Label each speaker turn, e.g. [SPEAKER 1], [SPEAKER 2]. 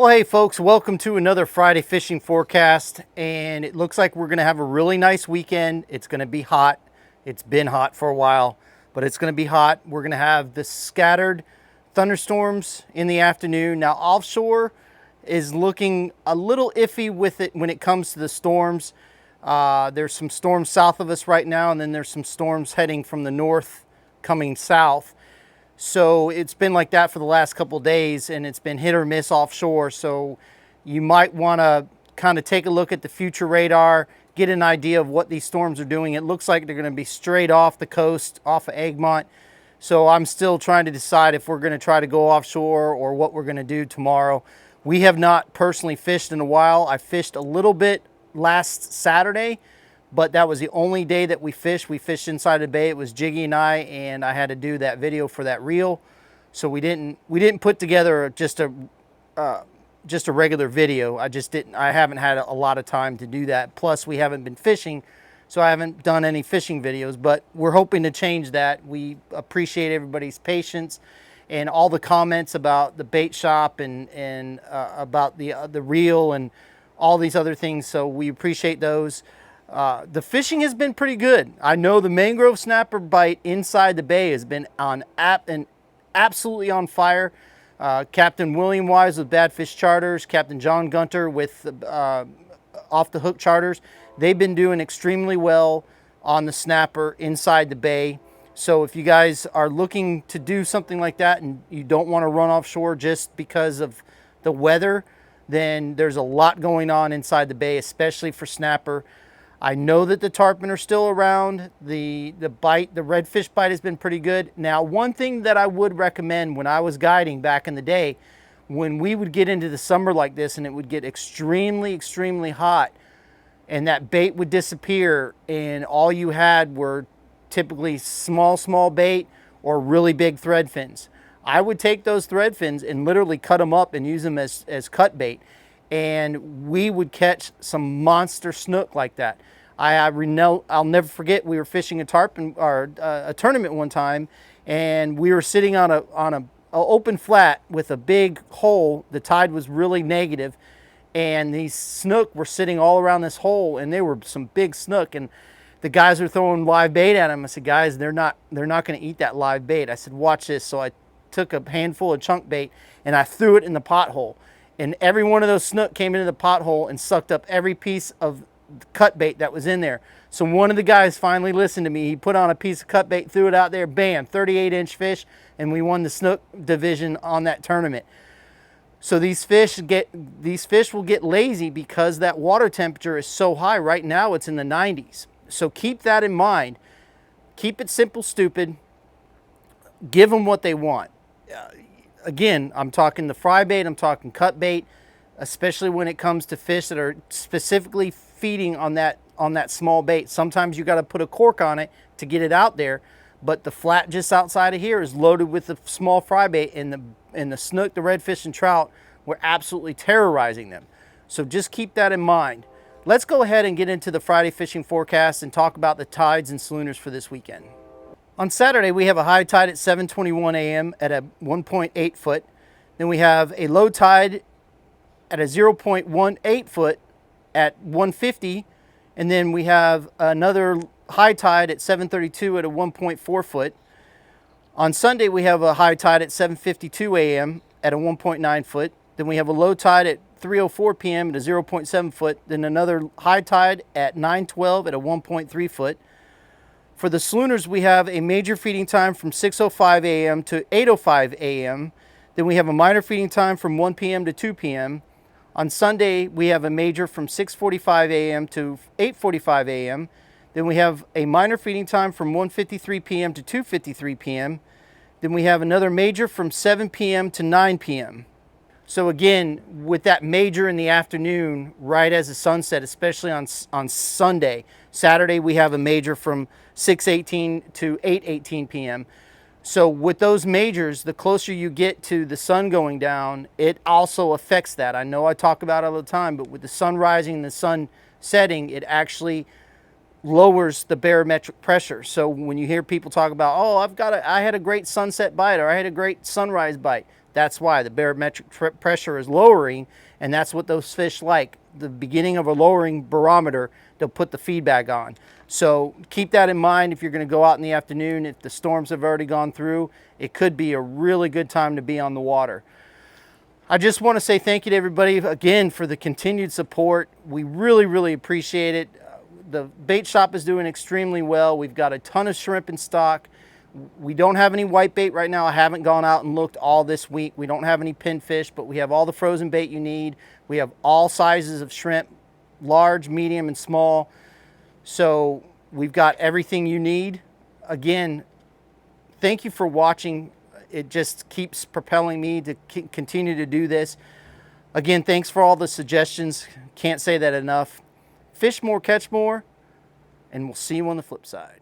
[SPEAKER 1] Well, hey folks, welcome to another Friday fishing forecast, and it looks like we're going to have a really nice weekend. It's going to be hot. It's been hot for a while, but it's going to be hot. We're going to have the scattered thunderstorms in the afternoon. Now, offshore is looking a little iffy with it when it comes to the storms. There's some storms south of us right now, and then there's some storms heading from the north coming south. So it's been like that for the last couple of days, and it's been hit or miss offshore. So you might want to kind of take a look at the future radar, get an idea of what these storms are doing. It looks like they're going to be straight off the coast, off of Egmont. So I'm still trying to decide if we're going to try to go offshore or what we're going to do tomorrow. We have not personally fished in a while. I fished a little bit last Saturday, but that was the only day that we fished. We fished inside the bay. It was Jiggy and I had to do that video for that reel. So we didn't put together just a regular video. I haven't had a lot of time to do that. Plus we haven't been fishing, so I haven't done any fishing videos, but we're hoping to change that. We appreciate everybody's patience and all the comments about the bait shop and about the reel and all these other things. So we appreciate those. The fishing has been pretty good. I know the mangrove snapper bite inside the bay has been absolutely on fire. Captain William Wise with Bad Fish Charters, Captain John Gunter with Off the Hook Charters. They've been doing extremely well on the snapper inside the bay. So if you guys are looking to do something like that and you don't want to run offshore just because of the weather, then there's a lot going on inside the bay, especially for snapper. I know that the tarpon are still around. The redfish bite has been pretty good. Now, one thing that I would recommend when I was guiding back in the day, when we would get into the summer like this and it would get extremely, extremely hot and that bait would disappear and all you had were typically small bait or really big thread fins. I would take those thread fins and literally cut them up and use them as cut bait. And we would catch some monster snook like that. I'll never forget, we were fishing a tarpon or a tournament one time, and we were sitting on a open flat with a big hole. The tide was really negative, and these snook were sitting all around this hole, and they were some big snook. And the guys were throwing live bait at them. I said, guys, they're not going to eat that live bait. I said, watch this. So I took a handful of chunk bait and I threw it in the pothole. And every one of those snook came into the pothole and sucked up every piece of cut bait that was in there. So one of the guys finally listened to me. He put on a piece of cut bait, threw it out there, bam, 38-inch fish, and we won the snook division on that tournament. So these fish will get lazy because that water temperature is so high. Right now it's in the 90s. So keep that in mind. Keep it simple, stupid. Give them what they want. Again, I'm talking the fry bait, I'm talking cut bait, especially when it comes to fish that are specifically feeding on that small bait. Sometimes you got to put a cork on it to get it out there, but the flat just outside of here is loaded with the small fry bait, and the snook, the redfish, and trout, we're absolutely terrorizing them. So just keep that in mind. Let's go ahead and get into the Friday fishing forecast and talk about the tides and solunars for this weekend. On Saturday, we have a high tide at 7:21 a.m. at a 1.8 foot. Then we have a low tide at a 0.18 foot at 150. And then we have another high tide at 7:32 at a 1.4 foot. On Sunday, we have a high tide at 7:52 a.m. at a 1.9 foot. Then we have a low tide at 3:04 p.m. at a 0.7 foot. Then another high tide at 9:12 at a 1.3 foot. For the solunars, we have a major feeding time from 6:05 a.m. to 8:05 a.m. Then we have a minor feeding time from 1 p.m. to 2 p.m. On Sunday, we have a major from 6:45 a.m. to 8:45 a.m. Then we have a minor feeding time from 1:53 p.m. to 2:53 p.m. Then we have another major from 7 p.m. to 9 p.m. So again, with that major in the afternoon, right as the sunset, especially on Sunday. Saturday, we have a major from 6:18 to 8:18 p.m. So with those majors, the closer you get to the sun going down, it also affects that. I know I talk about it all the time, but with the sun rising and the sun setting, it actually lowers the barometric pressure. So when you hear people talk about, oh, I had a great sunset bite or I had a great sunrise bite, That's why the barometric pressure is lowering, and that's what those fish like. The beginning of a lowering barometer, they'll put the feedback on. So keep that in mind if you're going to go out in the afternoon. If the storms have already gone through, it could be a really good time to be on the water. I just want to say thank you to everybody again for the continued support. We really, really appreciate it. The bait shop is doing extremely well. We've got a ton of shrimp in stock. We don't have any white bait right now. I haven't gone out and looked all this week. We don't have any pinfish, but we have all the frozen bait you need. We have all sizes of shrimp, large, medium, and small. So we've got everything you need. Again, thank you for watching. It just keeps propelling me to continue to do this. Again, thanks for all the suggestions. Can't say that enough. Fish more, catch more, and we'll see you on the flip side.